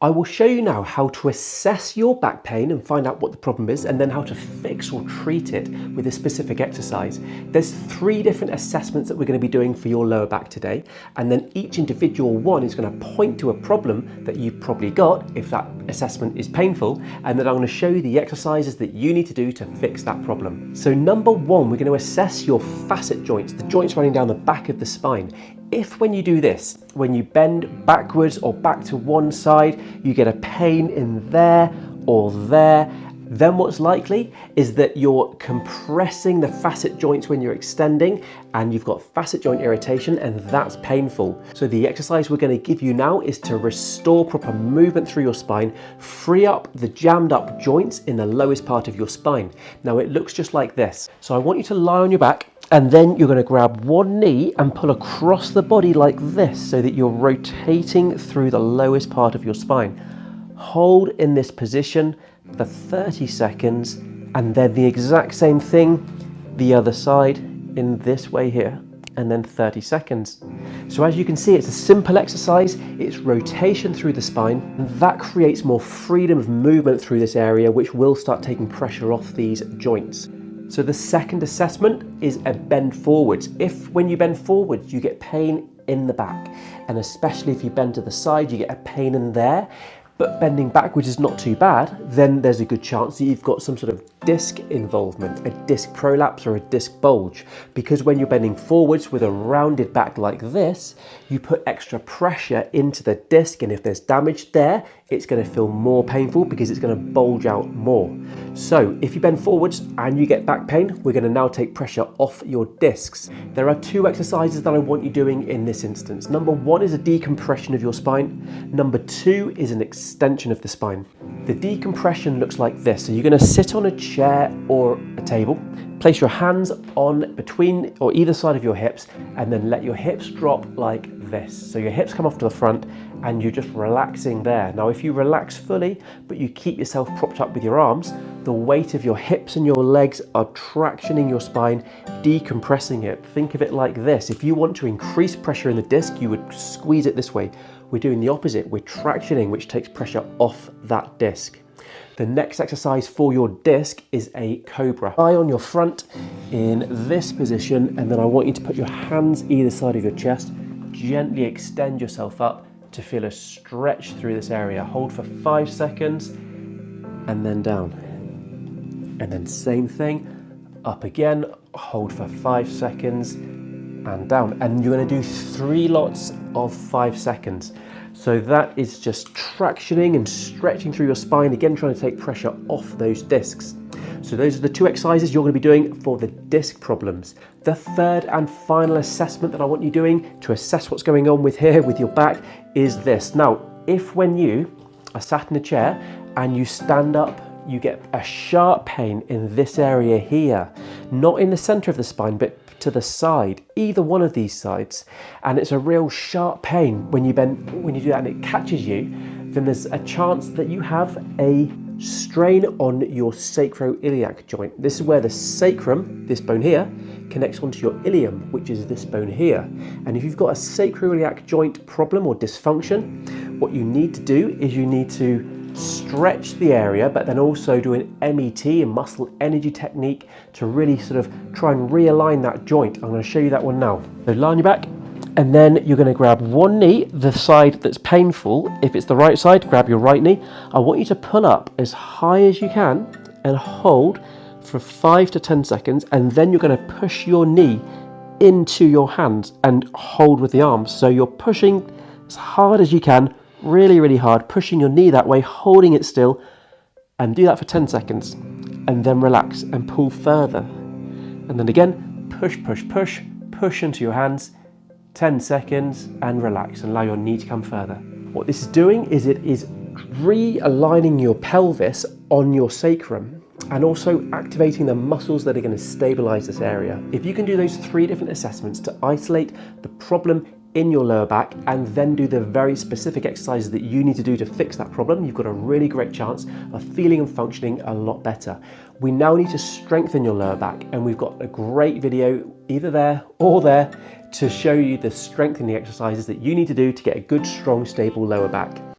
I will show you now how to assess your back pain and find out what the problem is, and then how to fix or treat it with a specific exercise. There's 3 different assessments that we're going to be doing for your lower back today, and then each individual one is going to point to a problem that you've probably got if that assessment is painful, and then I'm going to show you the exercises that you need to do to fix that problem. So number 1, we're going to assess your facet joints, the joints running down the back of the spine. If when you do this, when you bend backwards or back to one side, you get a pain in there or there, then what's likely is that you're compressing the facet joints when you're extending, and you've got facet joint irritation, and that's painful. So the exercise we're going to give you now is to restore proper movement through your spine, free up the jammed up joints in the lowest part of your spine. Now it looks just like this. So I want you to lie on your back, and then you're going to grab one knee and pull across the body like this so that you're rotating through the lowest part of your spine. Hold in this position for 30 seconds, and then the exact same thing the other side in this way here, and then 30 seconds. So as you can see, it's a simple exercise. It's rotation through the spine, and that creates more freedom of movement through this area, which will start taking pressure off these joints. So the second assessment is a bend forwards. If when you bend forwards, you get pain in the back, and especially if you bend to the side, you get a pain in there, but bending backwards is not too bad, then there's a good chance that you've got some sort of disc involvement, a disc prolapse or a disc bulge, because when you're bending forwards with a rounded back like this, you put extra pressure into the disc, and if there's damage there, it's going to feel more painful because it's going to bulge out more. So if you bend forwards and you get back pain, we're going to now take pressure off your discs. There are 2 exercises that I want you doing in this instance. Number 1 is a decompression of your spine. Number 2 is an extension of the spine. The decompression looks like this. So you're going to sit on a chair or a table, place your hands on between or either side of your hips, and then let your hips drop like this. So your hips come off to the front and you're just relaxing there. Now if you relax fully but you keep yourself propped up with your arms, the weight of your hips and your legs are tractioning your spine, decompressing it. Think of it like this. If you want to increase pressure in the disc, you would squeeze it this way. We're doing the opposite. We're tractioning, which takes pressure off that disc. The next exercise for your disc is a cobra. Lie on your front in this position, and then I want you to put your hands either side of your chest. Gently extend yourself up to feel a stretch through this area. Hold for 5 seconds and then down. And then same thing, up again, hold for 5 seconds and down. And you're going to do 3 lots of 5 seconds. So that is just tractioning and stretching through your spine, again trying to take pressure off those discs. So those are the 2 exercises you're going to be doing for the disc problems. The third and final assessment that I want you doing to assess what's going on with here with your back is this. Now, if when you are sat in a chair and you stand up, you get a sharp pain in this area here, not in the center of the spine, but to the side, either one of these sides, and it's a real sharp pain when you bend, when you do that, and it catches you, then there's a chance that you have a strain on your sacroiliac joint. This is where the sacrum, this bone here, connects onto your ilium, which is this bone here. And if you've got a sacroiliac joint problem or dysfunction, what you need to do is you need to stretch the area, but then also do an MET, a muscle energy technique, to really sort of try and realign that joint. I'm going to show you that one now. So lie on your back, and then you're going to grab one knee, the side that's painful. If it's the right side, grab your right knee. I want you to pull up as high as you can and hold for 5 to 10 seconds, and then you're going to push your knee into your hands and hold with the arms. So you're pushing as hard as you can, really, really hard, pushing your knee that way, holding it still, and do that for 10 seconds, and then relax and pull further. And then again, push, push, push, push into your hands, 10 seconds, and relax, and allow your knee to come further. What this is doing is it is realigning your pelvis on your sacrum, and also activating the muscles that are going to stabilize this area. If you can do those 3 different assessments to isolate the problem in your lower back, and then do the very specific exercises that you need to do to fix that problem, you've got a really great chance of feeling and functioning a lot better. We now need to strengthen your lower back, and we've got a great video either there or there to show you the strengthening exercises that you need to do to get a good, strong, stable lower back.